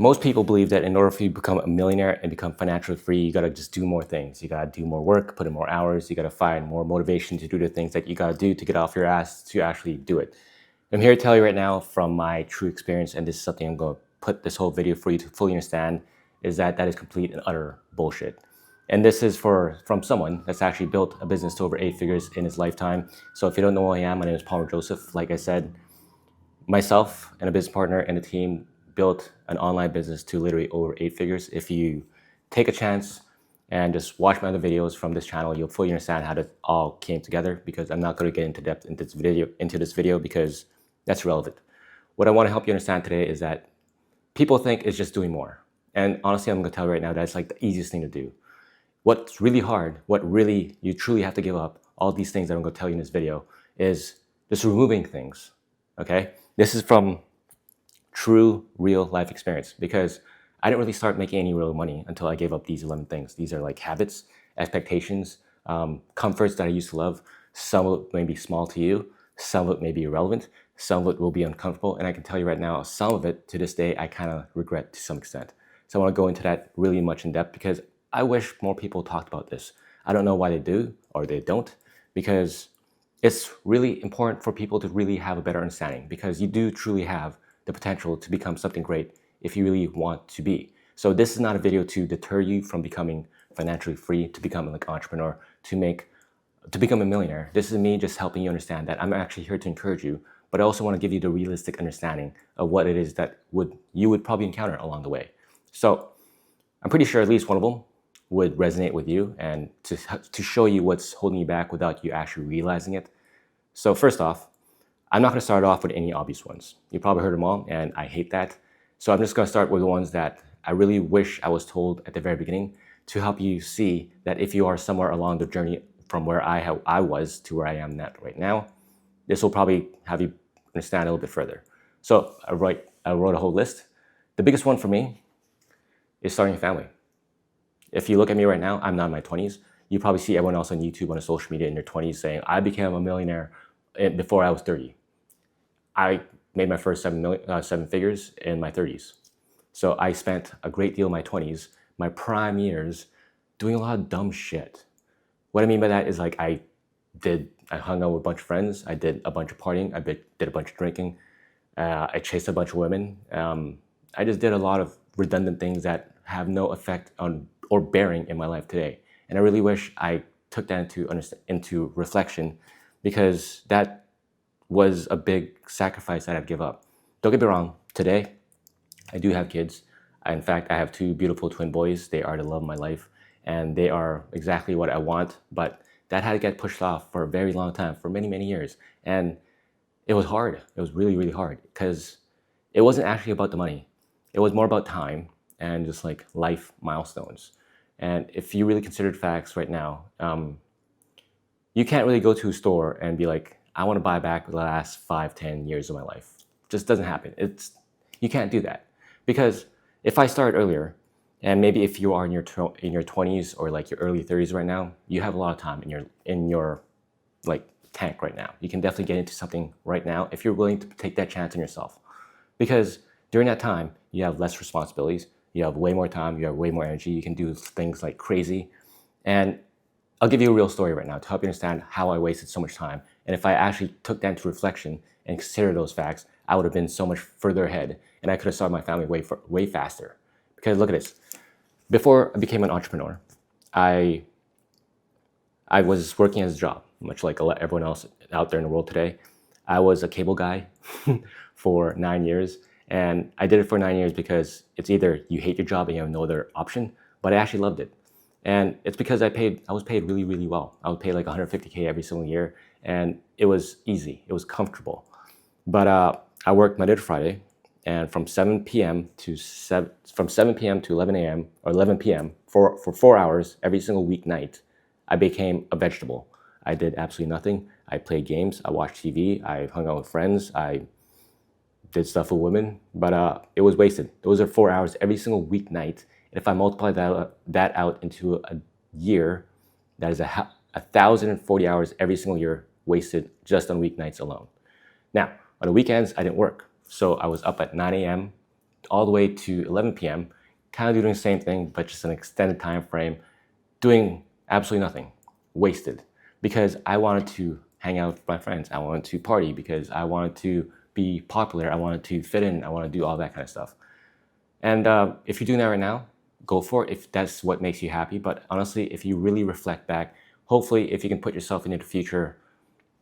Most people believe that in order for you to become a millionaire and become financially free, you gotta just do more things. You gotta do more work, put in more hours. You gotta find more motivation to do the things that you gotta do to get off your ass to actually do it. I'm here to tell you right now from my true experience, and this is something I'm gonna put this whole video for you to fully understand, is that is complete and utter bullshit. And this is from someone that's actually built a business to over 8 figures in his lifetime. So if you don't know who I am, my name is Palmer Joseph. Like I said, myself and a business partner and a team built an online business to literally over 8 figures. If you take a chance and just watch my other videos from this channel, you'll fully understand how it all came together, because I'm not going to get into depth into this video because that's relevant. What I want to help you understand today is that people think it's just doing more. And honestly, I'm going to tell you right now, that's like the easiest thing to do. What's really hard, what really you truly have to give up, all these things that I'm going to tell you in this video, is just removing things, okay? This is from true real life experience, because I didn't really start making any real money until I gave up these 11 things. These are like habits, expectations, comforts that I used to love. Some of it may be small to you, some of it may be irrelevant, some of it will be uncomfortable, and I can tell you right now, some of it to this day I kind of regret to some extent. So I want to go into that really much in depth, because I wish more people talked about this. I don't know why they do or they don't, because it's really important for people to really have a better understanding, because you do truly have the potential to become something great if you really want to be. So this is not a video to deter you from becoming financially free, to become an entrepreneur, to become a millionaire. This is me just helping you understand that I'm actually here to encourage you, but I also want to give you the realistic understanding of what it is that you would probably encounter along the way. So I'm pretty sure at least one of them would resonate with you, and to show you what's holding you back without you actually realizing it. So first off, I'm not going to start off with any obvious ones. You probably heard them all, and I hate that. So I'm just going to start with the ones that I really wish I was told at the very beginning, to help you see that if you are somewhere along the journey from where I was to where I am right now, this will probably have you understand a little bit further. So I wrote a whole list. The biggest one for me is starting a family. If you look at me right now, I'm not in my 20s. You probably see everyone else on YouTube, on social media in their 20s saying, I became a millionaire before I was 30. I made my first 7 figures in my 30s. So I spent a great deal of my 20s, my prime years, doing a lot of dumb shit. What I mean by that is, like, I hung out with a bunch of friends, I did a bunch of partying, I did a bunch of drinking, I chased a bunch of women. I just did a lot of redundant things that have no effect on or bearing in my life today. And I really wish I took that into reflection, because that was a big sacrifice that I'd give up. Don't get me wrong, today I do have kids. In fact, I have 2 beautiful twin boys. They are the love of my life, and they are exactly what I want, but that had to get pushed off for a very long time, for many, many years. And it was hard. It was really, really hard, because it wasn't actually about the money. It was more about time and just like life milestones. And if you really considered facts right now, you can't really go to a store and be like, I want to buy back the last 5, 10 years of my life. It just doesn't happen. You can't do that, because if I started earlier, and maybe if you are in your 20s or like your early 30s right now, you have a lot of time in your like tank right now. You can definitely get into something right now if you're willing to take that chance on yourself, because during that time you have less responsibilities, you have way more time, you have way more energy, you can do things like crazy. And I'll give you a real story right now to help you understand how I wasted so much time. And if I actually took that into reflection and considered those facts, I would have been so much further ahead, and I could have started my family way faster. Because look at this. Before I became an entrepreneur, I was working as a job, much like everyone else out there in the world today. I was a cable guy for 9 years, and I did it for 9 years because it's either you hate your job and you have no other option, but I actually loved it. And it's because I was paid really, really well. I was paid like $150K every single year, and it was easy. It was comfortable. But I worked Monday to Friday, and from 7 p.m. to 11 a.m. or 11 p.m. for 4 hours every single weeknight, I became a vegetable. I did absolutely nothing. I played games, I watched TV, I hung out with friends, I did stuff with women, but it was wasted. Those are 4 hours every single weeknight. And if I multiply that out into a year, that is 1,040 hours every single year wasted just on weeknights alone. Now, on the weekends, I didn't work. So I was up at 9 a.m. all the way to 11 p.m., kind of doing the same thing, but just an extended time frame, doing absolutely nothing, wasted, because I wanted to hang out with my friends. I wanted to party because I wanted to be popular. I wanted to fit in. I wanted to do all that kind of stuff. And if you're doing that right now, go for it if that's what makes you happy. But honestly, if you really reflect back, hopefully if you can put yourself into the future,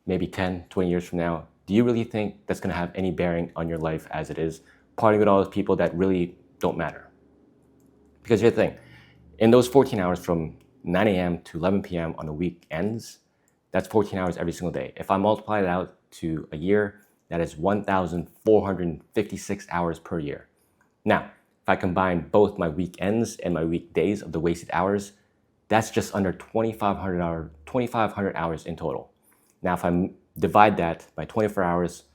maybe 10, 20 years from now, do you really think that's going to have any bearing on your life as it is, partying with all those people that really don't matter? Because here's the thing, in those 14 hours from 9 a.m. to 11 p.m. on the weekends, that's 14 hours every single day. If I multiply it out to a year, that is 1,456 hours per year. Now, if I combine both my weekends and my weekdays of the wasted hours, that's just under 2,500 hours in total. Now, if I divide that by 24 hours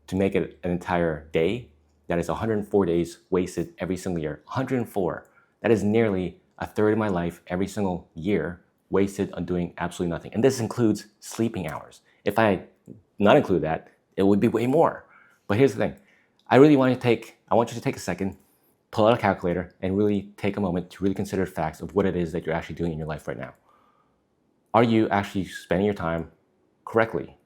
to make it an entire day, that is 104 days wasted every single year. 104. That is nearly a third of my life every single year wasted on doing absolutely nothing. And this includes sleeping hours. If I not include that, it would be way more. But here's the thing. I want you to take a second, pull out a calculator, and really take a moment to really consider the facts of what it is that you're actually doing in your life right now. Are you actually spending your time correctly?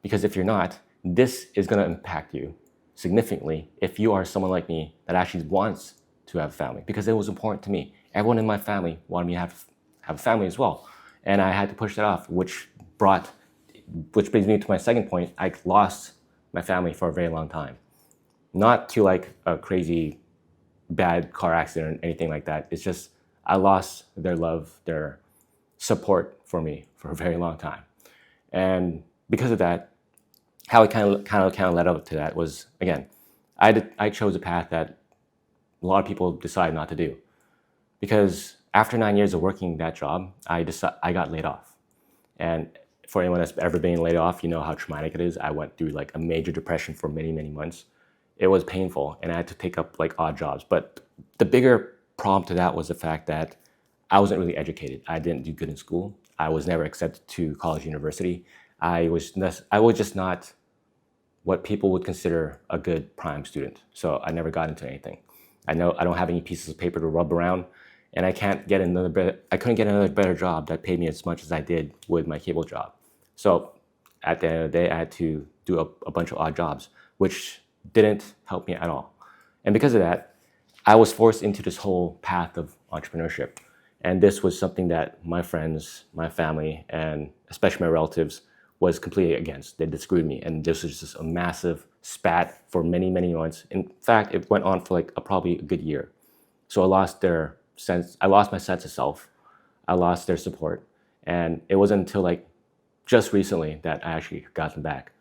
Because if you're not, this is going to impact you significantly if you are someone like me that actually wants to have a family, because it was important to me. Everyone in my family wanted me to have a family as well. And I had to push that off, which brings me to my second point. I lost my family for a very long time. Not to like a crazy bad car accident or anything like that. It's just I lost their love, their support for me for a very long time. And because of that, how it kind of led up to that was, again, I chose a path that a lot of people decide not to do. Because after 9 years of working that job, I got laid off. And for anyone that's ever been laid off, you know how traumatic it is. I went through like a major depression for many, many months. It was painful, and I had to take up like odd jobs. But the bigger problem to that was the fact that I wasn't really educated. I didn't do good in school. I was never accepted to college, university. I was just not what people would consider a good prime student. So I never got into anything. I don't have any pieces of paper to rub around, and I couldn't get another better job that paid me as much as I did with my cable job. So at the end of the day, I had to do a bunch of odd jobs, which didn't help me at all. And because of that, I was forced into this whole path of entrepreneurship. And this was something that my friends, my family, and especially my relatives was completely against. They disagreed with me. And this was just a massive spat for many, many months. In fact, it went on for like probably a good year. So I lost my sense of self. I lost their support. And it wasn't until like just recently that I actually got them back.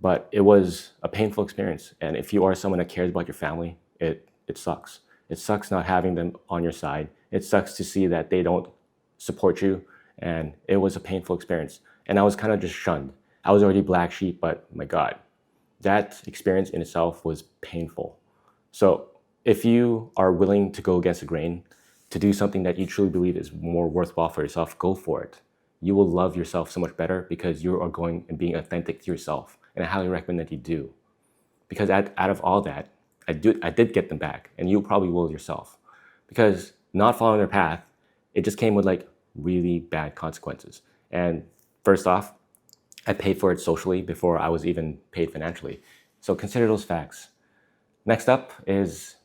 But it was a painful experience. And if you are someone that cares about your family, it sucks. It sucks not having them on your side. It sucks to see that they don't support you. And it was a painful experience. And I was kind of just shunned. I was already black sheep, but my God, that experience in itself was painful. So if you are willing to go against the grain, to do something that you truly believe is more worthwhile for yourself, go for it. You will love yourself so much better because you are going and being authentic to yourself. And I highly recommend that you do. Because out of all that, I did get them back, and you probably will yourself. Because not following their path, it just came with like really bad consequences. And first off, I paid for it socially before I was even paid financially. So consider those facts. Next up is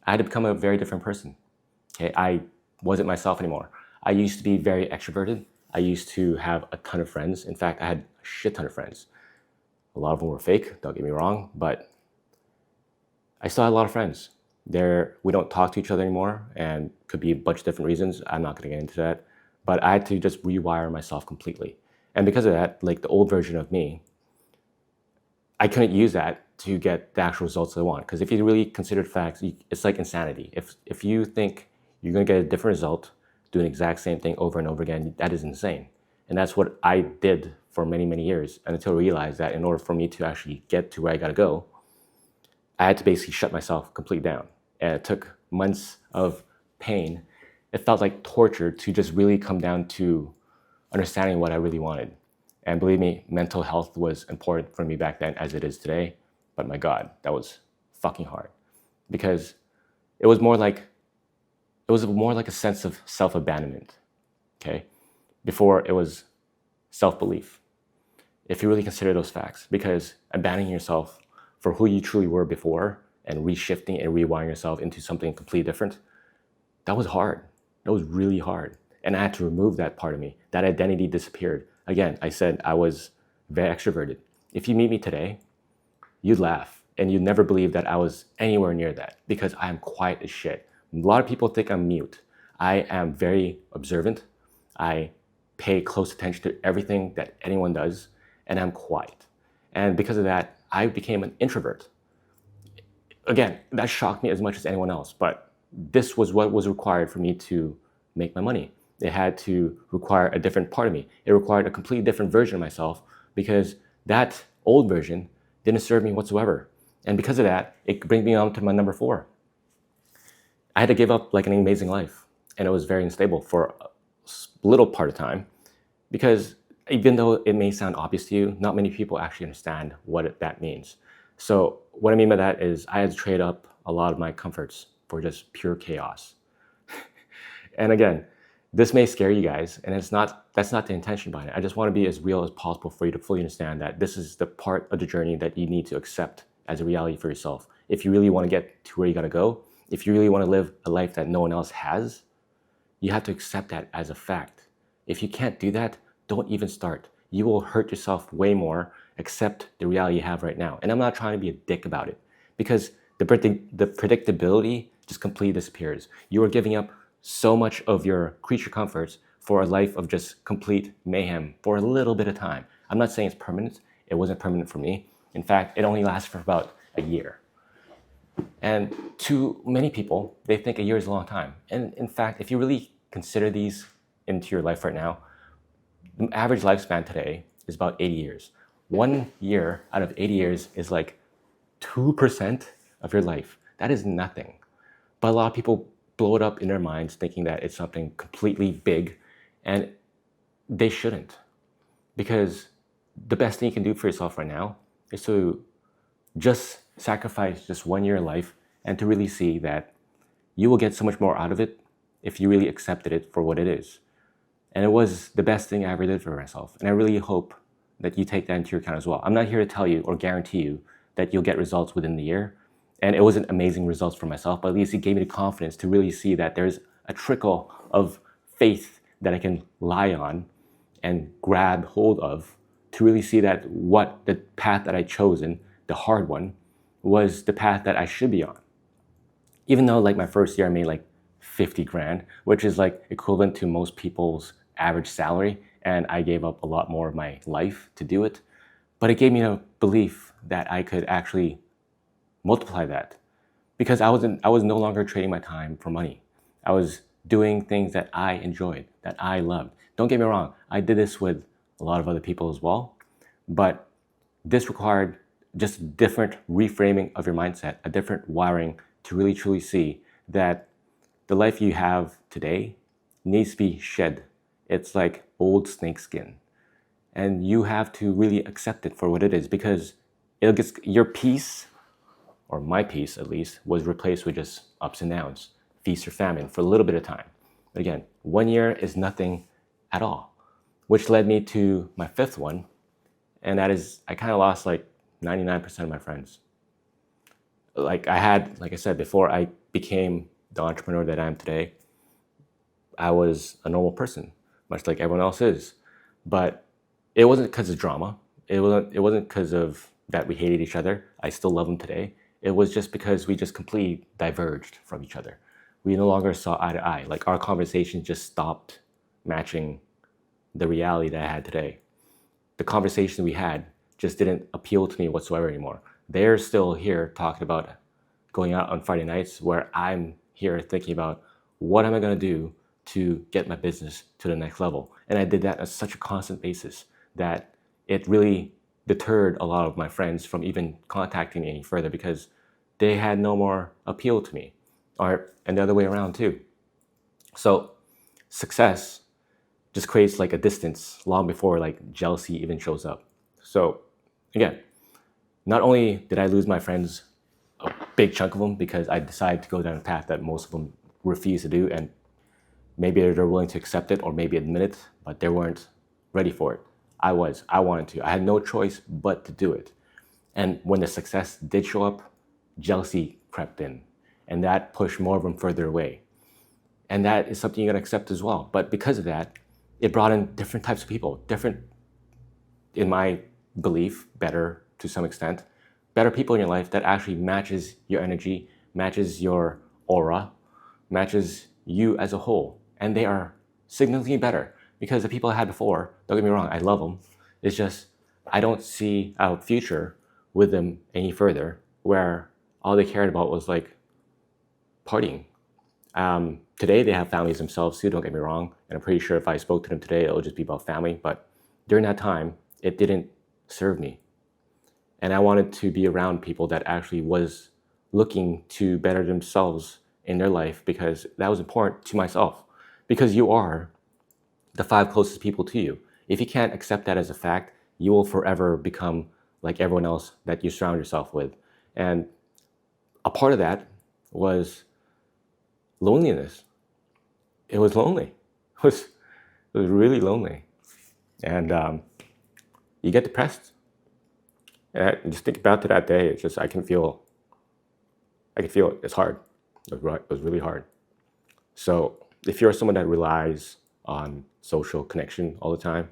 I had to become a very different person. Okay, I wasn't myself anymore. I used to be very extroverted. I used to have a ton of friends. In fact, I had a shit ton of friends. A lot of them were fake, don't get me wrong, but I still had a lot of friends. We don't talk to each other anymore, and could be a bunch of different reasons. I'm not gonna get into that. But I had to just rewire myself completely. And because of that, like the old version of me, I couldn't use that to get the actual results I want. Because if you really consider facts, it's like insanity. If you think you're gonna get a different result doing the exact same thing over and over again, that is insane. And that's what I did for many, many years, and until I realized that in order for me to actually get to where I gotta go, I had to basically shut myself completely down. And it took months of pain. It felt like torture to just really come down to understanding what I really wanted. And believe me, mental health was important for me back then as it is today. But my God, that was fucking hard. because it was more like a sense of self-abandonment, okay? Before it was self-belief. If you really consider those facts, because abandoning yourself for who you truly were before and reshifting and rewiring yourself into something completely different, that was hard. That was really hard. And I had to remove that part of me. That identity disappeared. Again, I said I was very extroverted. If you meet me today, you'd laugh and you'd never believe that I was anywhere near that, because I am quiet as shit. A lot of people think I'm mute. I am very observant. I pay close attention to everything that anyone does, and I'm quiet. And because of that, I became an introvert. Again, that shocked me as much as anyone else, but this was what was required for me to make my money. It had to require a different part of me. It required a completely different version of myself, because that old version didn't serve me whatsoever. And because of that, it brings me on to my number 4. I had to give up like an amazing life, and it was very unstable for a little part of time, because even though it may sound obvious to you, not many people actually understand what that means. So what I mean by that is I had to trade up a lot of my comforts for just pure chaos. And again, this may scare you guys, and that's not the intention behind it. I just want to be as real as possible for you to fully understand that this is the part of the journey that you need to accept as a reality for yourself. If you really want to get to where you got to go, if you really want to live a life that no one else has, you have to accept that as a fact. If you can't do that, don't even start. You will hurt yourself way more. Accept the reality you have right now. And I'm not trying to be a dick about it, because the predictability just completely disappears. You are giving up so much of your creature comforts for a life of just complete mayhem for a little bit of time. I'm not saying it's permanent. It wasn't permanent for me. In fact, it only lasted for about a year. And to many people, they think a year is a long time. And in fact, if you really consider these into your life right now, the average lifespan today is about 80 years. 1 year out of 80 years is like 2% of your life. That is nothing. But a lot of people blow it up in their minds thinking that it's something completely big, and they shouldn't. Because the best thing you can do for yourself right now is to just sacrifice just 1 year of life, and to really see that you will get so much more out of it if you really accepted it for what it is. And it was the best thing I ever did for myself. And I really hope that you take that into your account as well. I'm not here to tell you or guarantee you that you'll get results within the year. And it wasn't amazing results for myself, but at least it gave me the confidence to really see that there's a trickle of faith that I can lie on and grab hold of, to really see that what the path that I chosen, the hard one, was the path that I should be on. Even though like my first year I made like 50 grand, which is like equivalent to most people's average salary, and I gave up a lot more of my life to do it, but it gave me a belief that I could actually multiply that, because I was no longer trading my time for money. I was doing things that I enjoyed, that I loved. Don't get me wrong, I did this with a lot of other people as well, but this required just a different reframing of your mindset, a different wiring, to really truly see that the life you have today needs to be shed. It's like old snakeskin, and you have to really accept it for what it is, because your peace, or my peace at least, was replaced with just ups and downs, feast or famine for a little bit of time. But again, 1 year is nothing at all, which led me to my 5th one, and that is I kind of lost like 99% of my friends. Like I said, before I became the entrepreneur that I am today, I was a normal person, much like everyone else is. But it wasn't because of drama. It wasn't because of that we hated each other. I still love them today. It was just because we just completely diverged from each other. We no longer saw eye to eye. Like our conversation just stopped matching the reality that I had today. The conversation we had just didn't appeal to me whatsoever anymore. They're still here talking about going out on Friday nights, where I'm here thinking about what am I going to do to get my business to the next level. And I did that on such a constant basis that it really deterred a lot of my friends from even contacting me any further, because they had no more appeal to me, and the other way around too. So success just creates like a distance long before like jealousy even shows up. So again, not only did I lose my friends big chunk of them because I decided to go down a path that most of them refuse to do, and maybe they're willing to accept it or maybe admit it, but they weren't ready for it. I was. I wanted to. I had no choice but to do it. And when the success did show up, jealousy crept in, and that pushed more of them further away. And that is something you gotta accept as well. But because of that, it brought in different types of people, different, in my belief, better to some extent, better people in your life that actually matches your energy, matches your aura, matches you as a whole. And they are significantly better because the people I had before, don't get me wrong, I love them. It's just, I don't see a future with them any further where all they cared about was like partying. Today they have families themselves too, don't get me wrong. And I'm pretty sure if I spoke to them today, it would just be about family. But during that time, it didn't serve me. And I wanted to be around people that actually was looking to better themselves in their life because that was important to myself. Because you are the 5 closest people to you. If you can't accept that as a fact, you will forever become like everyone else that you surround yourself with. And a part of that was loneliness. It was lonely. It was really lonely. And you get depressed. And I just think about to that day, it's just, I can feel it. It's hard. It was really hard. So if you're someone that relies on social connection all the time,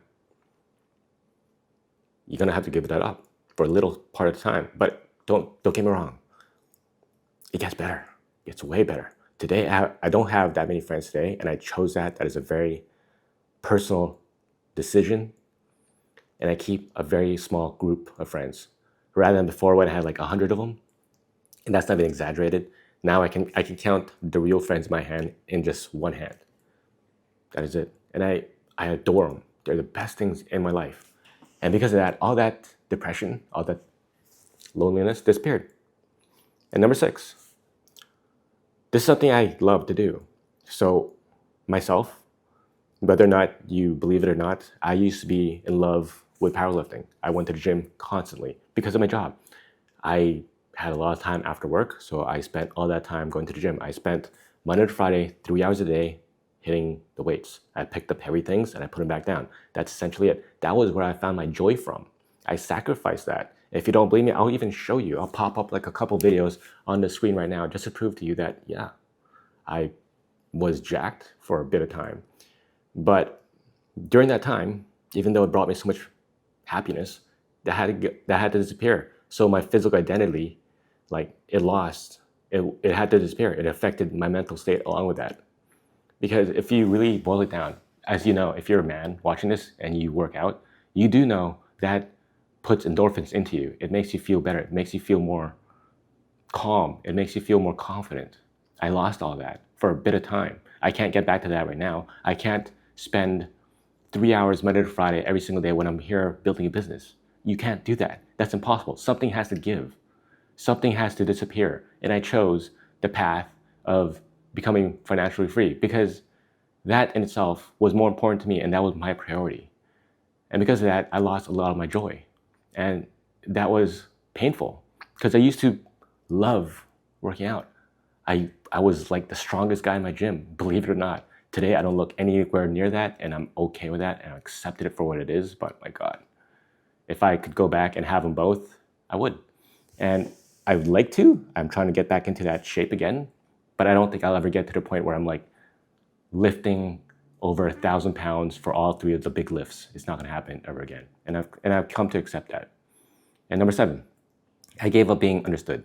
you're gonna have to give that up for a little part of the time. But don't get me wrong. It gets better. It gets way better. Today, I don't have that many friends today, and I chose that. That is a very personal decision. And I keep a very small group of friends. Rather than before when I had like 100 of them, and that's not even exaggerated. Now I can count the real friends in my hand in just one hand. That is it. And I adore them. They're the best things in my life. And because of that, all that depression, all that loneliness disappeared. And number 6, this is something I love to do. So myself, whether or not you believe it or not, I used to be in love with powerlifting. I went to the gym constantly because of my job. I had a lot of time after work, so I spent all that time going to the gym. I spent Monday to Friday, 3 hours a day hitting the weights. I picked up heavy things and I put them back down. That's essentially it. That was where I found my joy from. I sacrificed that. If you don't believe me, I'll even show you. I'll pop up like a couple videos on the screen right now just to prove to you that, yeah, I was jacked for a bit of time. But during that time, even though it brought me so much happiness, that had to disappear. So my physical identity, like it had to disappear. It affected my mental state along with that. Because if you really boil it down, as you know, if you're a man watching this and you work out, you do know that puts endorphins into you. It makes you feel better. It makes you feel more calm. It makes you feel more confident. I lost all that for a bit of time. I can't get back to that right now. I can't spend 3 hours Monday to Friday every single day when I'm here building a business. You can't do that. That's impossible. Something has to give. Something has to disappear. And I chose the path of becoming financially free because that in itself was more important to me and that was my priority. And because of that, I lost a lot of my joy. And that was painful because I used to love working out. I was like the strongest guy in my gym, believe it or not. Today, I don't look anywhere near that, and I'm okay with that, and I accepted it for what it is, but my God, if I could go back and have them both, I would. And I would like to. I'm trying to get back into that shape again, but I don't think I'll ever get to the point where I'm like lifting over 1,000 pounds for all 3 of the big lifts. It's not gonna happen ever again. And I've come to accept that. And number 7, I gave up being understood.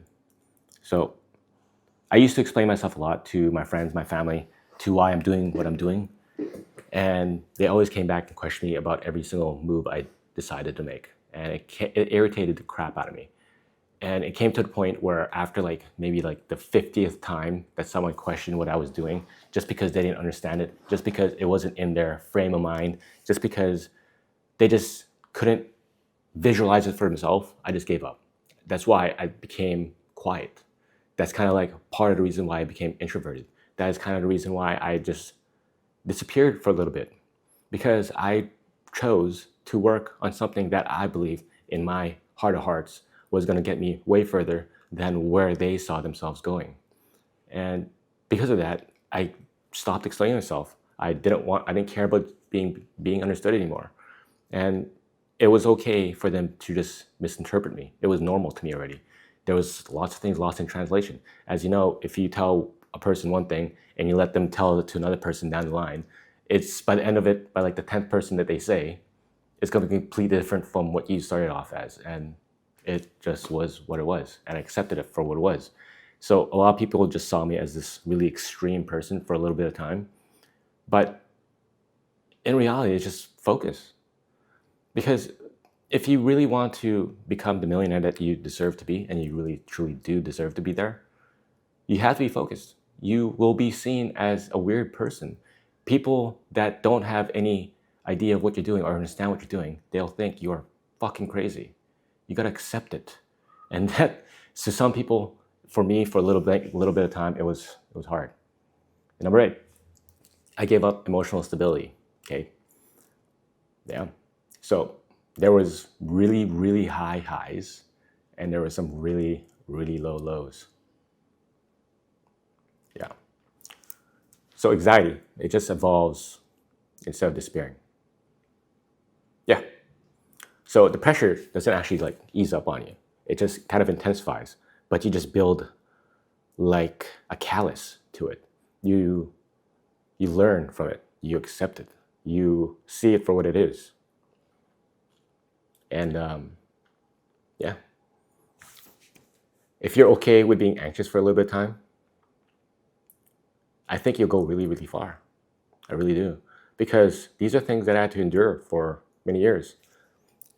So I used to explain myself a lot to my friends, my family, to why I'm doing what I'm doing. And they always came back and questioned me about every single move I decided to make. And it irritated the crap out of me. And it came to the point where after maybe the 50th time that someone questioned what I was doing, just because they didn't understand it, just because it wasn't in their frame of mind, just because they just couldn't visualize it for themselves, I just gave up. That's why I became quiet. That's kind of like part of the reason why I became introverted. That is kind of the reason why I just disappeared for a little bit, because I chose to work on something that I believe in my heart of hearts was going to get me way further than where they saw themselves going. And because of that, I stopped explaining myself. I didn't care about being understood anymore. And it was okay for them to just misinterpret me. It was normal to me already. There was lots of things lost in translation. As you know, if you tell a person one thing and you let them tell it to another person down the line, it's by the end of it, by like the 10th person that they say, it's going to be completely different from what you started off as. And it just was what it was. And I accepted it for what it was. So a lot of people just saw me as this really extreme person for a little bit of time. But in reality, it's just focus. Because if you really want to become the millionaire that you deserve to be, and you really truly do deserve to be there, you have to be focused. You will be seen as a weird person. People that don't have any idea of what you're doing or understand what you're doing, they'll think you're fucking crazy. You gotta accept it. And that, so some people, for me, for a little bit of time, it was hard. And number 8, I gave up emotional stability. Okay. Yeah. So there was really, really high highs, and there was some really, really low lows. Yeah. So anxiety, it just evolves instead of disappearing. Yeah. So the pressure doesn't actually like ease up on you. It just kind of intensifies, but you just build like a callus to it. You learn from it. You accept it. You see it for what it is. And yeah, if you're okay with being anxious for a little bit of time, I think you'll go really, really far. I really do. Because these are things that I had to endure for many years.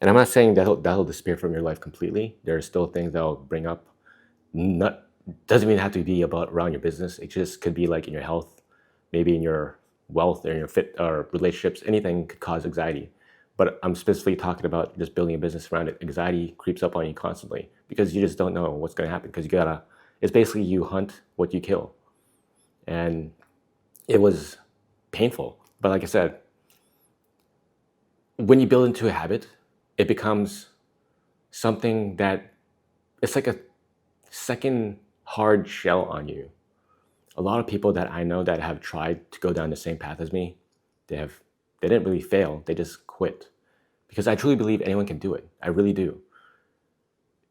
And I'm not saying that'll disappear from your life completely. There are still things that'll bring up. Doesn't mean it have to be about around your business. It just could be like in your health, maybe in your wealth or in your fit or relationships. Anything could cause anxiety. But I'm specifically talking about just building a business around it. Anxiety creeps up on you constantly because you just don't know what's going to happen. Because it's basically you hunt what you kill. And it was painful. But like I said, when you build into a habit, it becomes something that it's like a second hard shell on you. A lot of people that I know that have tried to go down the same path as me, they didn't really fail. They just quit. Because I truly believe anyone can do it. I really do.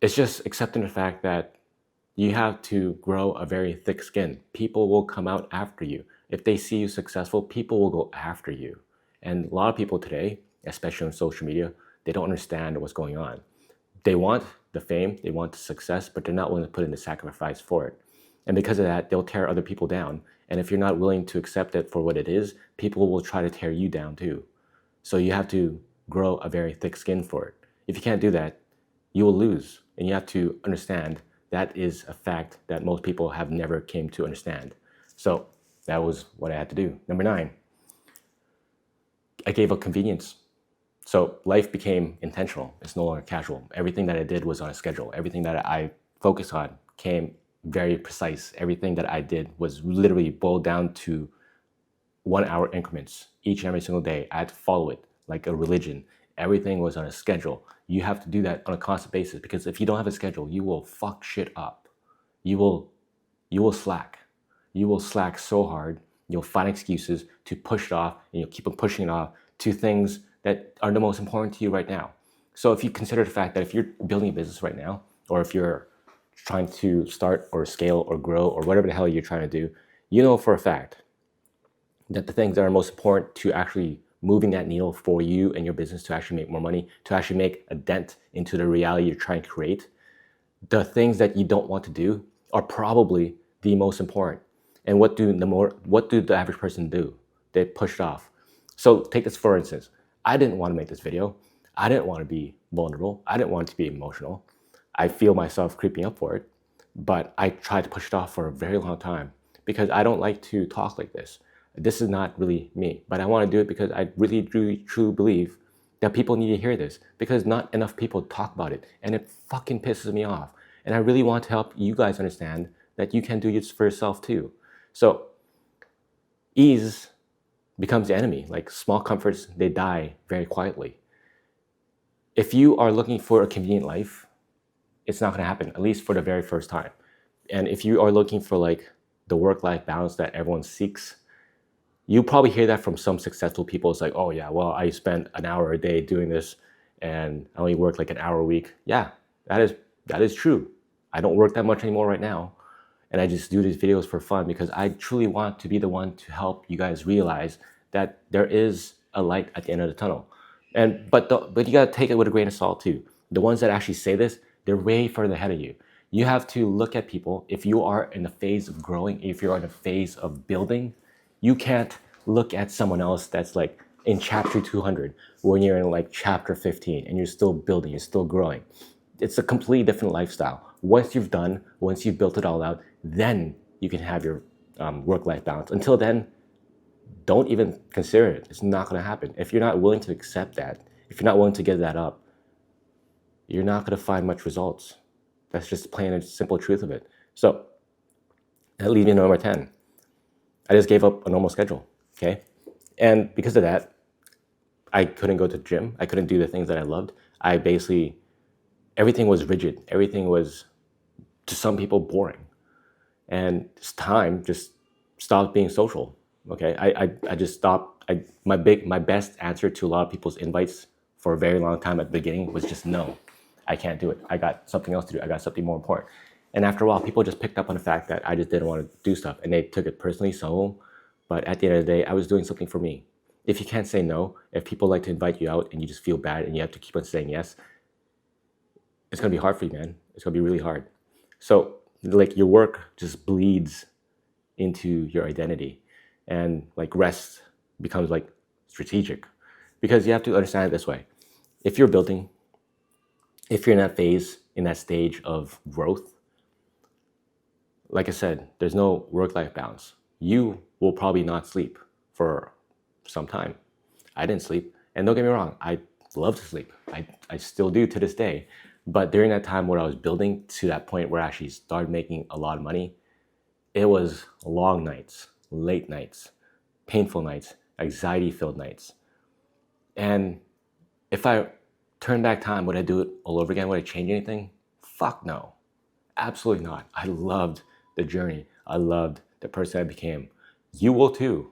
It's just accepting the fact that you have to grow a very thick skin. People will come out after you. If they see you successful, people will go after you. And a lot of people today, especially on social media, they don't understand what's going on. They want the fame, they want the success, but they're not willing to put in the sacrifice for it. And because of that, they'll tear other people down. And if you're not willing to accept it for what it is, people will try to tear you down too. So you have to grow a very thick skin for it. If you can't do that, you will lose. And you have to understand that is a fact that most people have never came to understand. So that was what I had to do. Number 9, I gave up convenience. So life became intentional. It's no longer casual. Everything that I did was on a schedule. Everything that I focused on came very precise. Everything that I did was literally boiled down to 1-hour increments each and every single day. I had to follow it like a religion. Everything was on a schedule. You have to do that on a constant basis because if you don't have a schedule, you will fuck shit up. You will slack. You will slack so hard. You'll find excuses to push it off, and you'll keep on pushing it off to things that are the most important to you right now. So if you consider the fact that if you're building a business right now, or if you're trying to start or scale or grow or whatever the hell you're trying to do, you know for a fact that the things that are most important to actually moving that needle for you and your business to actually make more money, to actually make a dent into the reality you're trying to create, the things that you don't want to do are probably the most important. And what do the average person do? They push it off. So take this for instance. I didn't want to make this video. I didn't want to be vulnerable. I didn't want to be emotional. I feel myself creeping up for it, but I tried to push it off for a very long time because I don't like to talk like this. This is not really me, but I want to do it because I really, truly believe that people need to hear this because not enough people talk about it, and it fucking pisses me off. And I really want to help you guys understand that you can do this for yourself too. So ease becomes the enemy. Like small comforts, they die very quietly. If you are looking for a convenient life, it's not going to happen, at least for the very first time. And if you are looking for like the work-life balance that everyone seeks, you probably hear that from some successful people. It's like, oh yeah, well, I spend an hour a day doing this and I only work like an hour a week. Yeah, that is true. I don't work that much anymore right now. And I just do these videos for fun because I truly want to be the one to help you guys realize that there is a light at the end of the tunnel. But you gotta take it with a grain of salt too. The ones that actually say this, they're way further ahead of you. You have to look at people. If you are in the phase of growing, if you're in the phase of building, you can't look at someone else that's like in chapter 200 when you're in like chapter 15 and you're still building, you're still growing. It's a completely different lifestyle. Once you've built it all out, then you can have your work-life balance. Until then, don't even consider it. It's not going to happen. If you're not willing to accept that, if you're not willing to give that up, you're not going to find much results. That's just plain and simple truth of it. So that leads me to number 10. I just gave up a normal schedule, okay? And because of that, I couldn't go to the gym. I couldn't do the things that I loved. Everything was rigid. Everything was, to some people, boring. And time just stopped being social, okay? I just stopped. My best answer to a lot of people's invites for a very long time at the beginning was just no. I can't do it. I got something else to do. I got something more important. And after a while, people just picked up on the fact that I just didn't want to do stuff, and they took it personally, some of them. But at the end of the day, I was doing something for me. If you can't say no, if people like to invite you out and you just feel bad and you have to keep on saying yes, it's going to be hard for you, man. It's going to be really hard. So like your work just bleeds into your identity, and like rest becomes like strategic, because you have to understand it this way. If you're building, if you're in that phase, in that stage of growth, like I said, there's no work-life balance. You will probably not sleep for some time. I didn't sleep. And don't get me wrong, I love to sleep. I still do to this day. But during that time where I was building to that point where I actually started making a lot of money, it was long nights, late nights, painful nights, anxiety-filled nights. And if I turn back time, would I do it all over again? Would I change anything? Fuck no. Absolutely not. I loved the journey. I loved the person I became. You will too,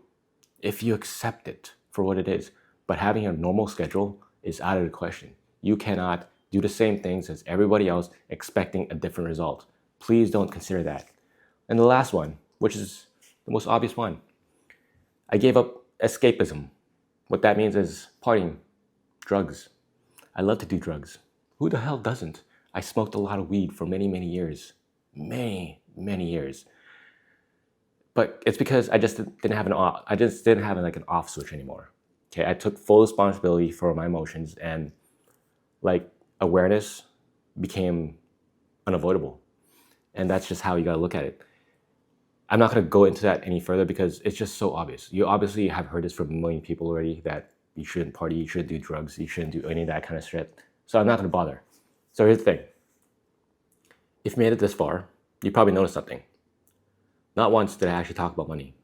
if you accept it for what it is. But having a normal schedule is out of the question. You cannot do the same things as everybody else expecting a different result. Please don't consider that. And the last one, which is the most obvious one, I gave up escapism. What that means is partying, drugs. I love to do drugs. Who the hell doesn't? I smoked a lot of weed for many, many years. Many, many years. But it's because I just didn't have an off switch anymore. Okay, I took full responsibility for my emotions, and like awareness became unavoidable. And that's just how you gotta look at it. I'm not gonna go into that any further because it's just so obvious. You obviously have heard this from a million people already, that you shouldn't party, you shouldn't do drugs, you shouldn't do any of that kind of shit. So I'm not gonna bother. So here's the thing. If you made it this far, you probably noticed something. Not once did I actually talk about money.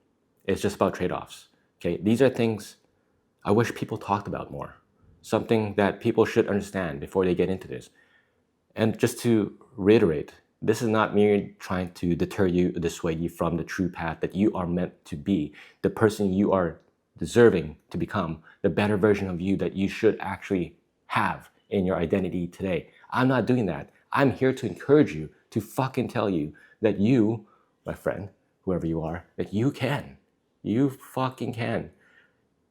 It's just about trade-offs. Okay, these are things I wish people talked about more. Something that people should understand before they get into this. And just to reiterate, this is not me trying to deter you or dissuade you from the true path that you are meant to be, the person you are deserving to become, the better version of you that you should actually have in your identity today. I'm not doing that. I'm here to encourage you, to fucking tell you that you, my friend, whoever you are, that you can. You fucking can.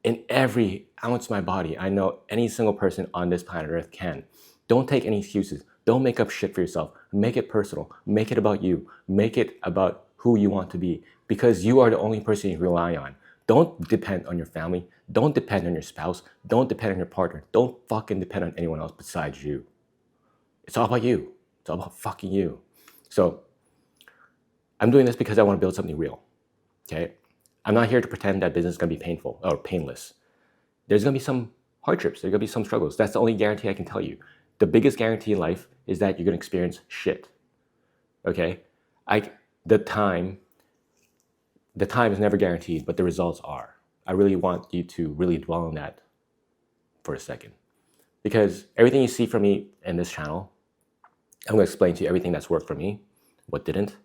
In every ounce of my body, I know any single person on this planet Earth can. Don't take any excuses. Don't make up shit for yourself. Make it personal. Make it about you. Make it about who you want to be, because you are the only person you rely on. Don't depend on your family. Don't depend on your spouse. Don't depend on your partner. Don't fucking depend on anyone else besides you. It's all about you. It's all about fucking you. So I'm doing this because I want to build something real, okay? I'm not here to pretend that business is going to be painful or painless. There's going to be some hardships. There's going to be some struggles. That's the only guarantee I can tell you. The biggest guarantee in life is that you're going to experience shit, okay? The time is never guaranteed, but the results are. I really want you to really dwell on that for a second, because everything you see from me in this channel, I'm going to explain to you everything that's worked for me, what didn't,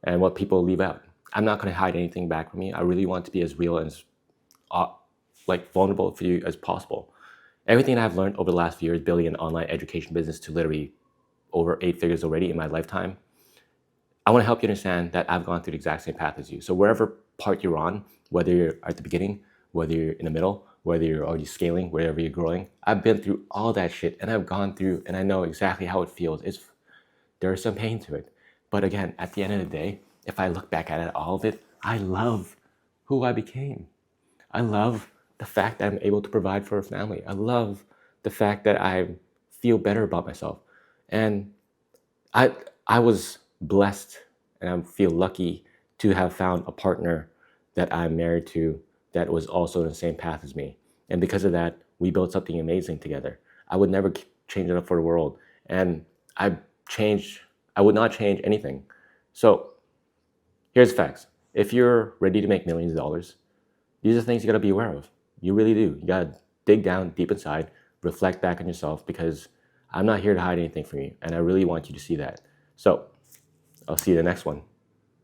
and what people leave out. I'm not going to hide anything back from me. I really want to be as real and as vulnerable for you as possible. Everything I've learned over the last few years building an online education business to literally over 8 figures already in my lifetime, I want to help you understand that I've gone through the exact same path as you. So wherever part you're on, whether you're at the beginning, whether you're in the middle, whether you're already scaling, wherever you're growing, I've been through all that shit and I've gone through and I know exactly how it feels. There is some pain to it. But again, at the end of the day, if I look back at it, all of it, I love who I became. I love the fact that I'm able to provide for a family. I love the fact that I feel better about myself. And I was blessed and I feel lucky to have found a partner that I'm married to that was also in the same path as me. And because of that, we built something amazing together. I would never change it up for the world. And I would not change anything. So here's the facts. If you're ready to make millions of dollars, these are things you gotta be aware of. You really do. You gotta dig down deep inside, reflect back on yourself, because I'm not here to hide anything from you. And I really want you to see that. So I'll see you in the next one.